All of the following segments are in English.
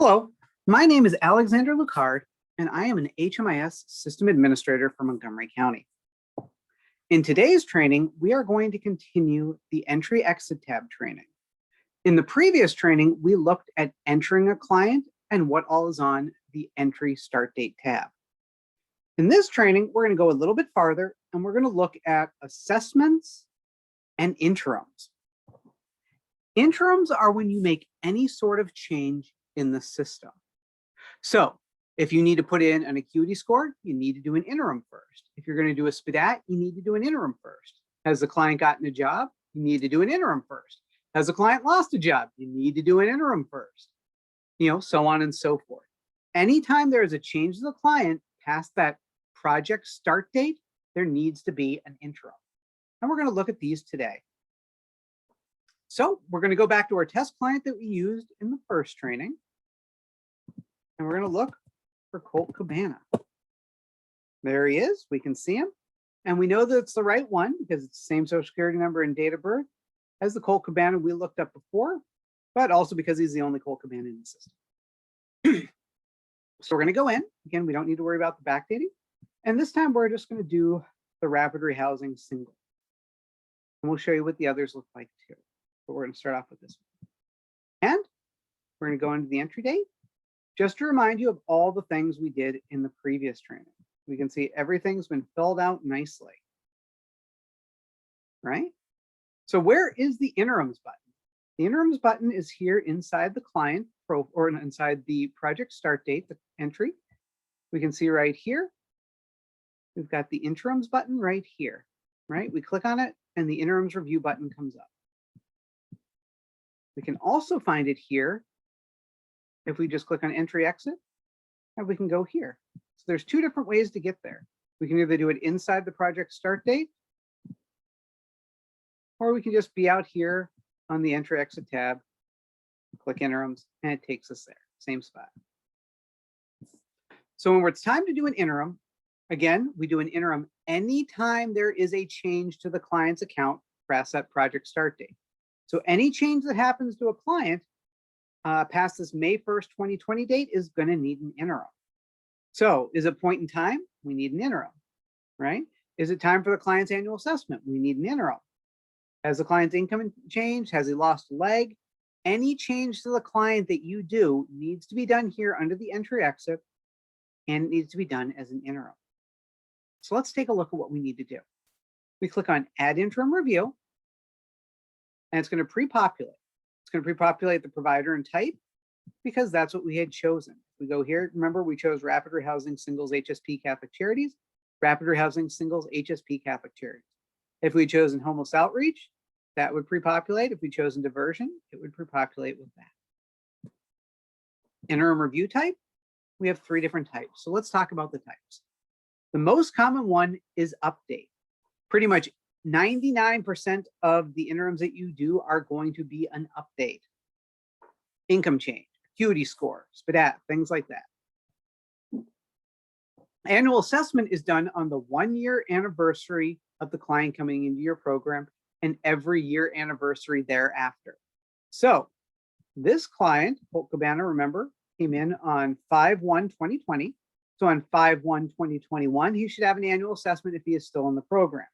Hello, my name is Alexander Lucard, and I am an HMIS System Administrator for Montgomery County. In today's training, we are going to continue the Entry-Exit tab training. In the previous training, we looked at entering a client and what all is on the Entry Start Date tab. In this training, we're going to go a little bit farther, and we're going to look at assessments and interims. Interims are when you make any sort of change in the system. So if you need to put in an acuity score, you need to do an interim first. If you're going to do a SPDAT, you need to do an interim first. Has the client gotten a job? You need to do an interim first. Has the client lost a job? You need to do an interim first. So on and so forth. Anytime there is a change to the client past that project start date, there needs to be an interim. And we're going to look at these today. So we're going to go back to our test client that we used in the first training. And we're going to look for Colt Cabana. There he is. We can see him. And we know that it's the right one because it's the same social security number and date of birth as the Colt Cabana we looked up before, but also because he's the only Colt Cabana in the system. So we're going to go in. Again, we don't need to worry about the backdating. And this time we're just going to do the rapid rehousing single. And we'll show you what the others look like too. But we're going to start off with this one. And we're going to go into the entry date. Just to remind you of all the things we did in the previous training. We can see everything's been filled out nicely. Right? So where is the interims button? The interims button is here inside the client or inside the project start date, the entry. We can see right here. We've got the interims button right here. Right? We click on it and the interims review button comes up. We can also find it here if we just click on entry exit, and we can go here. So there's two different ways to get there. We can either do it inside the project start date, or we can just be out here on the entry exit tab, click interims, and it takes us there, same spot. So when it's time to do an interim, again, we do an interim anytime there is a change to the client's account past that project start date. So any change that happens to a client past this May 1st, 2020 date is going to need an interim. So is it point in time? We need an interim, right? Is it time for the client's annual assessment? We need an interim. Has the client's income changed? Has he lost a leg? Any change to the client that you do needs to be done here under the entry exit, and it needs to be done as an interim. So let's take a look at what we need to do. We click on Add Interim Review, and it's going to pre-populate. It's going to pre-populate the provider and type because that's what we had chosen. We go here, remember we chose Rapid Rehousing Singles HSP Catholic Charities, Rapid Rehousing Singles HSP Catholic Charities. If we'd chosen Homeless Outreach, that would pre-populate. If we'd chosen Diversion, it would pre-populate with that. Interim review type, we have 3 different types. So let's talk about the types. The most common one is update. Pretty much 99% of the interims that you do are going to be an update. Income change, acuity score, SPDAT, things like that. Annual assessment is done on the 1-year anniversary of the client coming into your program and every year anniversary thereafter. So this client, Colt Cabana, remember, came in on 5/1/2020. So on 5/1/2021, he should have an annual assessment if he is still in the program.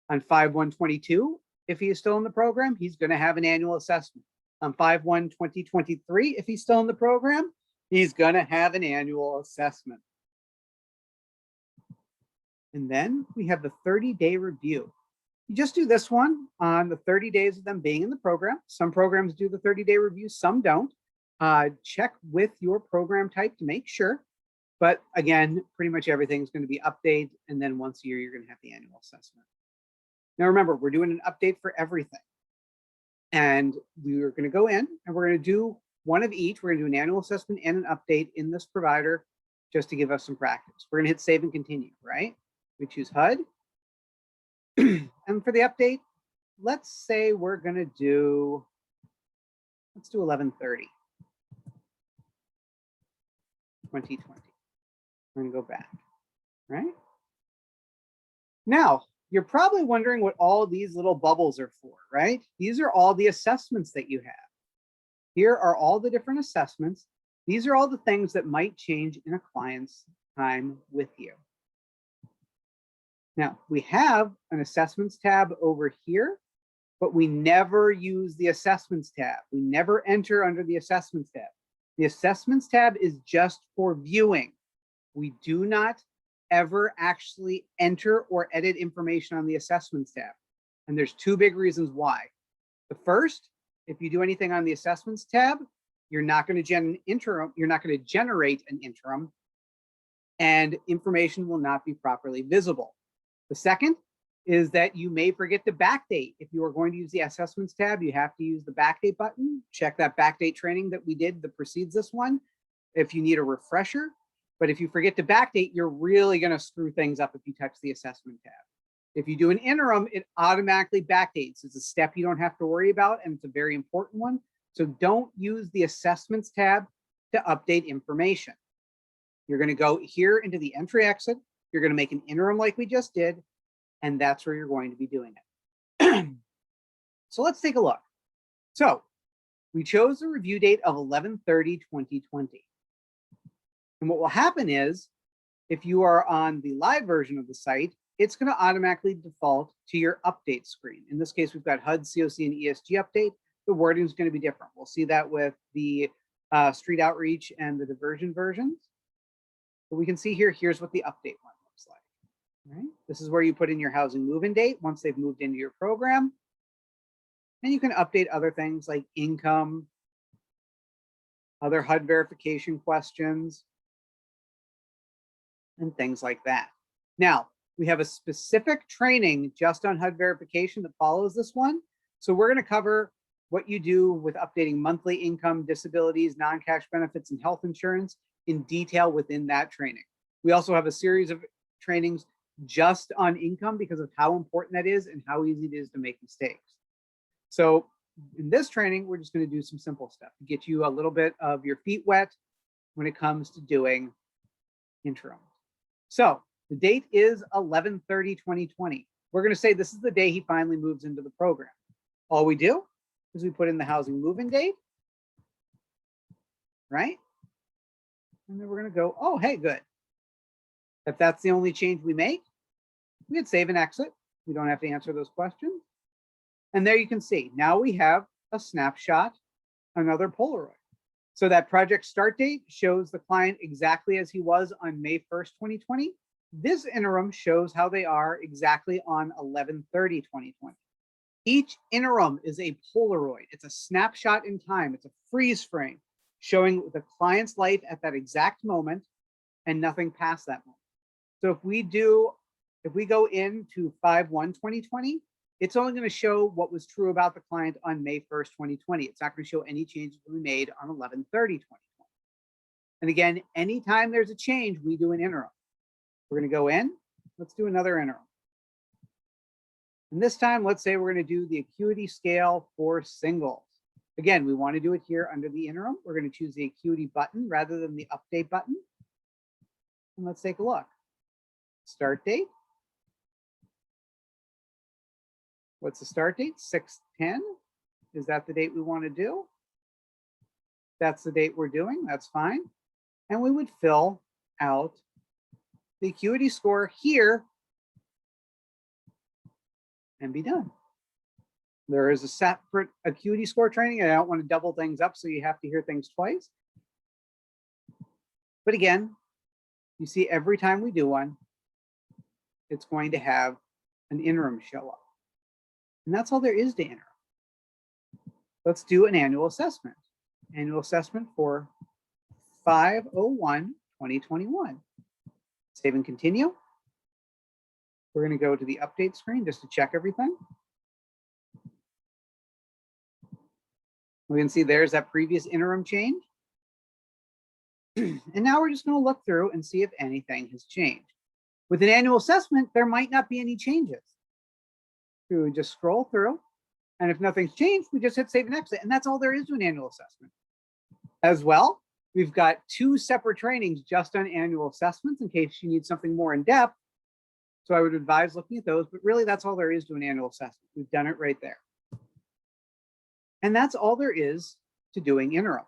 On 5/1/22, if he is still in the program, he's going to have an annual assessment. On 5/1/2023, if he's still in the program, he's going to have an annual assessment. And then we have the 30-day review. You just do this one on the 30 days of them being in the program. Some programs do the 30-day review, some don't. Check with your program type to make sure. But again, pretty much everything's going to be updated. And then once a year, you're going to have the annual assessment. Now, remember, we're doing an update for everything. And we're going to go in and we're going to do one of each. We're going to do an annual assessment and an update in this provider just to give us some practice. We're going to hit save and continue, right? We choose HUD. And for the update, let's say we're going to do, let's do 11/30, 2020. We're going to go back, right? Now, you're probably wondering what all these little bubbles are for, right? These are all the assessments that you have. Here are all the different assessments These are all the things that might change in a client's time with you. Now, we have an assessments tab over here, but we never use the assessments tab. We never enter under the assessments tab. The assessments tab is just for viewing. We do not ever actually enter or edit information on the assessments tab. And there's two big reasons why. The first, if you do anything on the assessments tab, you're not going to generate an interim, and information will not be properly visible. The second is that you may forget to backdate. If you are going to use the assessments tab, you have to use the backdate button. Check that backdate training that we did that precedes this one if you need a refresher. But if you forget to backdate, you're really going to screw things up if you touch the assessment tab. If you do an interim, it automatically backdates. It's a step you don't have to worry about, and it's a very important one. So don't use the assessments tab to update information. You're going to go here into the entry exit. You're going to make an interim like we just did, and that's where you're going to be doing it. So let's take a look. So we chose the review date of 11/30/2020. And what will happen is, if you are on the live version of the site, it's going to automatically default to your update screen. In this case, we've got HUD, COC, and ESG update. The wording is going to be different. We'll see that with the street outreach and the diversion versions. But we can see here, here's what the update one looks like. Right? This is where you put in your housing move-in date once they've moved into your program. And you can update other things like income, other HUD verification questions, and things like that. Now, we have a specific training just on HUD verification that follows this one. So we're going to cover what you do with updating monthly income, disabilities, non-cash benefits, and health insurance in detail within that training. We also have a series of trainings just on income because of how important that is and how easy it is to make mistakes. So in this training, we're just going to do some simple stuff to get you a little bit of your feet wet when it comes to doing interim. So the date is 11/30/2020. We're going to say this is the day he finally moves into the program. All we do is we put in the housing move-in date, right? And then we're going to go, oh, hey, good. If that's the only change we make, we could save and exit. We don't have to answer those questions. And there you can see, now we have a snapshot, another Polaroid. So that project start date shows the client exactly as he was on May 1st, 2020. This interim shows how they are exactly on 11/30/2020. Each interim is a Polaroid. It's a snapshot in time. It's a freeze frame showing the client's life at that exact moment and nothing past that moment. So if we go into 5/1/2020, it's only going to show what was true about the client on May 1st, 2020. It's not going to show any changes we made on 11/30/2020. And again, anytime there's a change, we do an interim. We're going to go in. Let's do another interim. And this time, let's say we're going to do the acuity scale for singles. Again, we want to do it here under the interim. We're going to choose the acuity button rather than the update button. And let's take a look. Start date. What's the start date? 6/10. Is that the date we want to do? That's the date we're doing. That's fine. And we would fill out the acuity score here and be done. There is a separate acuity score training. I don't want to double things up, so you have to hear things twice. But again, you see every time we do one, it's going to have an interim show up. And that's all there is to interim. Let's do an annual assessment. Annual assessment for 5/01/2021. Save and continue. We're going to go to the update screen just to check everything. We can see there's that previous interim change. And now we're just going to look through and see if anything has changed. With an annual assessment, there might not be any changes. So we just scroll through, and if nothing's changed, we just hit save and exit. And that's all there is to an annual assessment. As well, we've got 2 separate trainings just on annual assessments in case you need something more in depth. So I would advise looking at those, but really that's all there is to an annual assessment. We've done it right there. And that's all there is to doing interim.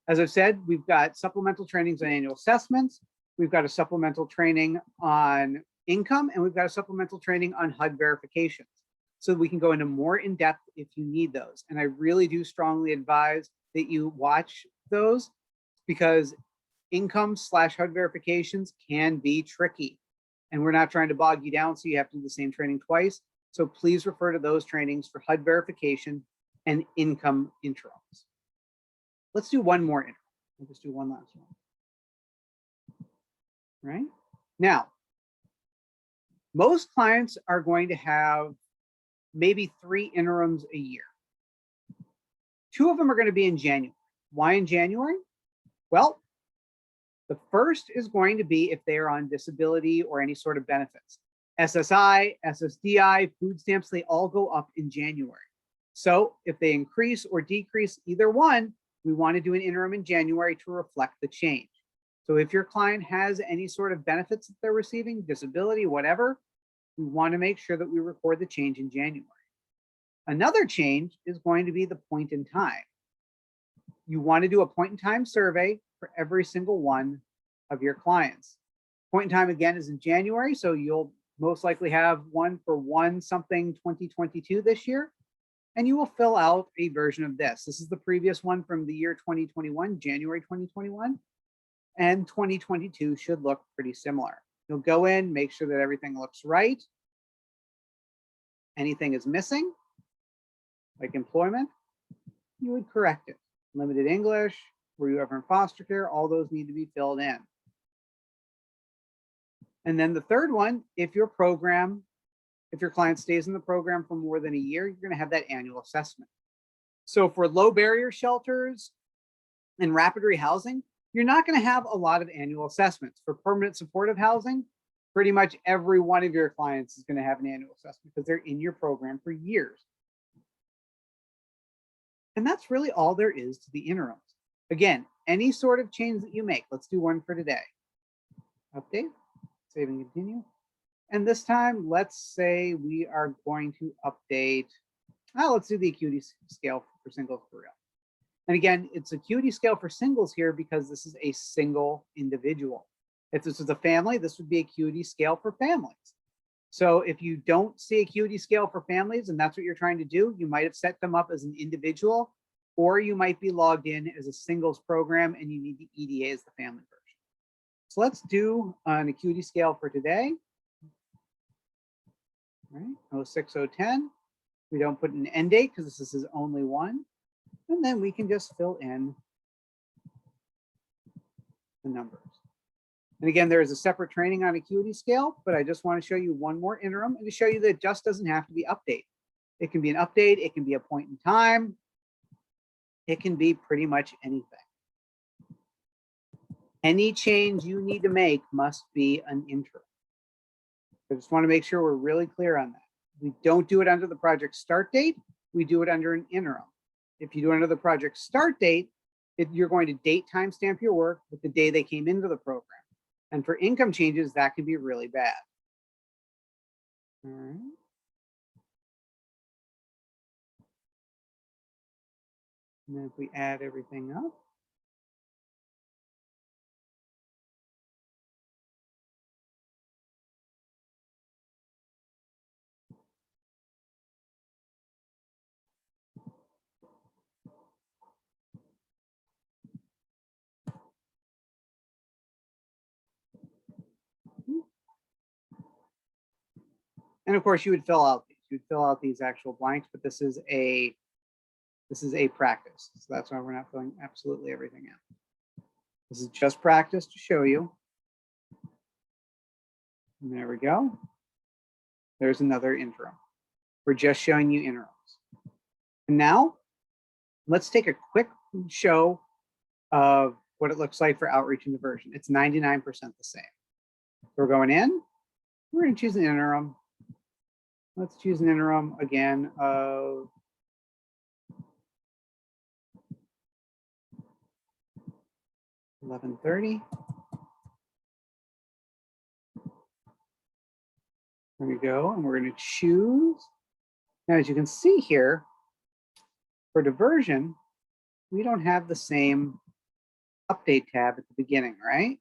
As I've said, we've got supplemental trainings on annual assessments. We've got a supplemental training on income, and we've got a supplemental training on HUD verifications. So we can go into more in depth if you need those. And I really do strongly advise that you watch those, because income/HUD verifications can be tricky. And we're not trying to bog you down so you have to do the same training twice. So please refer to those trainings for HUD verification and income interims. Let's do one more interim. We'll just do one last one. Right? Now, most clients are going to have maybe 3 interims a year. 2 of them are going to be in January. Why in January? Well, the first is going to be if they are on disability or any sort of benefits. SSI, SSDI, food stamps, they all go up in January. So if they increase or decrease either one, we want to do an interim in January to reflect the change. So if your client has any sort of benefits that they're receiving, disability, whatever, we want to make sure that we record the change in January. Another change is going to be the point in time. You want to do a point in time survey for every single one of your clients. Point in time again is in January, so you'll most likely have one for 1/something/2022 this year, and you will fill out a version of this. This is the previous one from the year 2021, January 2021, and 2022 should look pretty similar. You'll go in, make sure that everything looks right. Anything is missing, like employment, you would correct it. Limited English, were you ever in foster care, all those need to be filled in. And then the third one, if your client stays in the program for more than a year, you're going to have that annual assessment. So for low barrier shelters and rapid rehousing, you're not going to have a lot of annual assessments. For permanent supportive housing, pretty much every one of your clients is going to have an annual assessment because they're in your program for years. And that's really all there is to the interims. Again, any sort of change that you make, let's do one for today. Update, save and continue. And this time, let's say we are going to update, let's do the acuity scale for singles for real. And again, it's acuity scale for singles here because this is a single individual. If this was a family, this would be acuity scale for families. So if you don't see acuity scale for families and that's what you're trying to do, you might have set them up as an individual, or you might be logged in as a singles program and you need the EDA as the family version. So let's do an acuity scale for today. All right, 06010. We don't put an end date because this is only one. And then we can just fill in the numbers. And again, there is a separate training on acuity scale, but I just want to show you one more interim and to show you that it just doesn't have to be update. It can be an update, it can be a point in time, it can be pretty much anything. Any change you need to make must be an interim. I just want to make sure we're really clear on that. We don't do it under the project start date, we do it under an interim. If you do it under the project start date, you're going to date timestamp your work with the day they came into the program. And for income changes, that can be really bad. All right. And then if we add everything up. And of course, you would fill out these. You'd fill out these actual blanks, but this is a practice. So that's why we're not filling absolutely everything out. This is just practice to show you. And there we go. There's another interim. We're just showing you interims. And now let's take a quick show of what it looks like for outreach and diversion. It's 99% the same. So we're going in, we're going to choose an interim. Let's choose an interim again of $11.30. There we go, and we're going to choose. Now, as you can see here, for diversion, we don't have the same update tab at the beginning, right?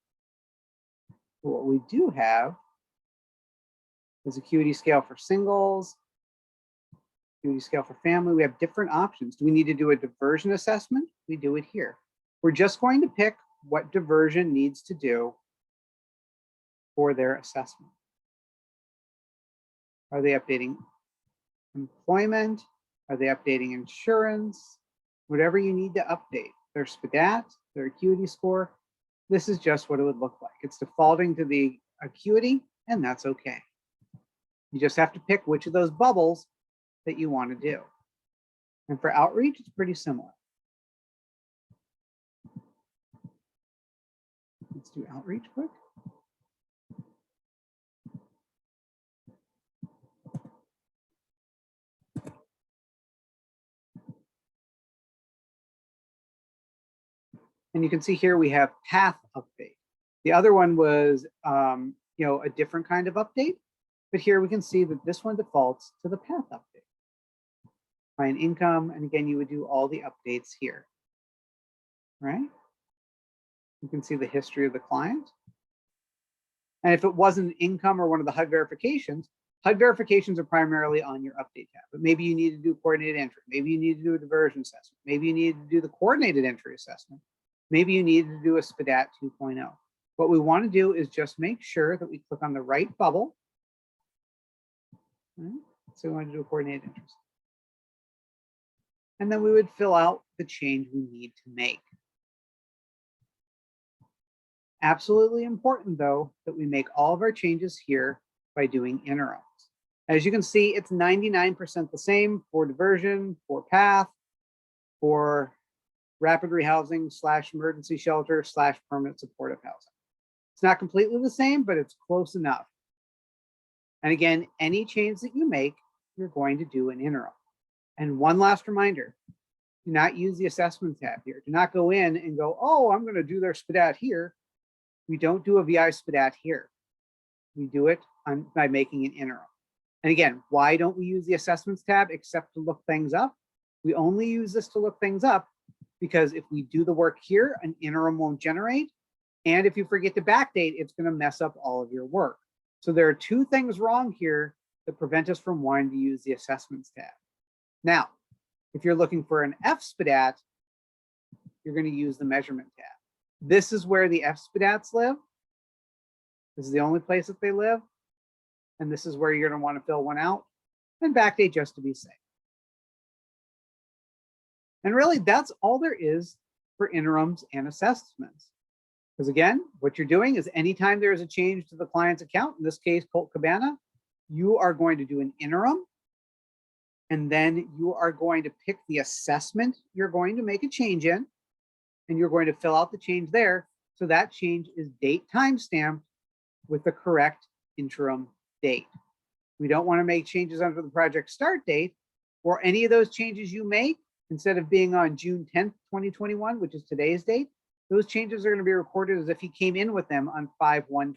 What we do have is acuity scale for singles, acuity scale for family. We have different options. Do we need to do a diversion assessment? We do it here. We're just going to pick what diversion needs to do for their assessment. Are they updating employment? Are they updating insurance? Whatever you need to update. Their SPDAT, their acuity score. This is just what it would look like. It's defaulting to the acuity, and that's okay. You just have to pick which of those bubbles that you want to do. And for outreach, it's pretty similar. Let's do outreach quick. And you can see here we have path update. The other one was a different kind of update, but here we can see that this one defaults to the path update. Find income, and again, you would do all the updates here, right? You can see the history of the client. And if it wasn't income or one of the HUD verifications are primarily on your update tab, but maybe you need to do coordinated entry. Maybe you need to do a diversion assessment. Maybe you need to do the coordinated entry assessment. Maybe you need to do a SPDAT 2.0. What we want to do is just make sure that we click on the right bubble. Right? So we want to do a coordinated entry. And then we would fill out the change we need to make. Absolutely important, though, that we make all of our changes here by doing interims. As you can see, it's 99% the same for diversion, for path, for rapid rehousing / emergency shelter / permanent supportive housing. It's not completely the same, but it's close enough. And again, any change that you make, you're going to do an interim. And one last reminder, do not use the assessment tab here. Do not go in and go, oh, I'm going to do their SPDAT here. We don't do a VI SPDAT here. We do it by making an interim. And again, why don't we use the assessments tab except to look things up? We only use this to look things up because if we do the work here, an interim won't generate. And if you forget to backdate, it's going to mess up all of your work. So there are two things wrong here that prevent us from wanting to use the assessments tab. Now, if you're looking for an FSPDAT, you're going to use the measurement tab. This is where the FSPDATs live. This is the only place that they live. And this is where you're going to want to fill one out and backdate just to be safe. And really, that's all there is for interims and assessments. Because again, what you're doing is anytime there is a change to the client's account, in this case, Colt Cabana, you are going to do an interim. And then you are going to pick the assessment you're going to make a change in. And you're going to fill out the change there. So that change is date timestamped with the correct interim date. We don't want to make changes under the project start date, or any of those changes you make, instead of being on June 10th, 2021, which is today's date, those changes are going to be recorded as if he came in with them on 5/1/2020.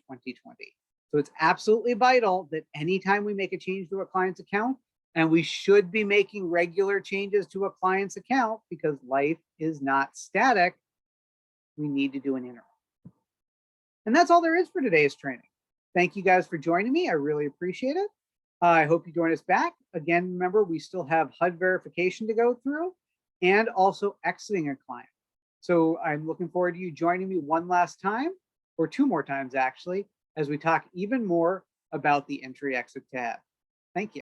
So it's absolutely vital that anytime we make a change to a client's account, and we should be making regular changes to a client's account because life is not static, we need to do an interim. And that's all there is for today's training. Thank you guys for joining me. I really appreciate it. I hope you join us back. Again, remember, we still have HUD verification to go through and also exiting a client. So I'm looking forward to you joining me one last time, or two more times actually, as we talk even more about the entry exit tab. Thank you.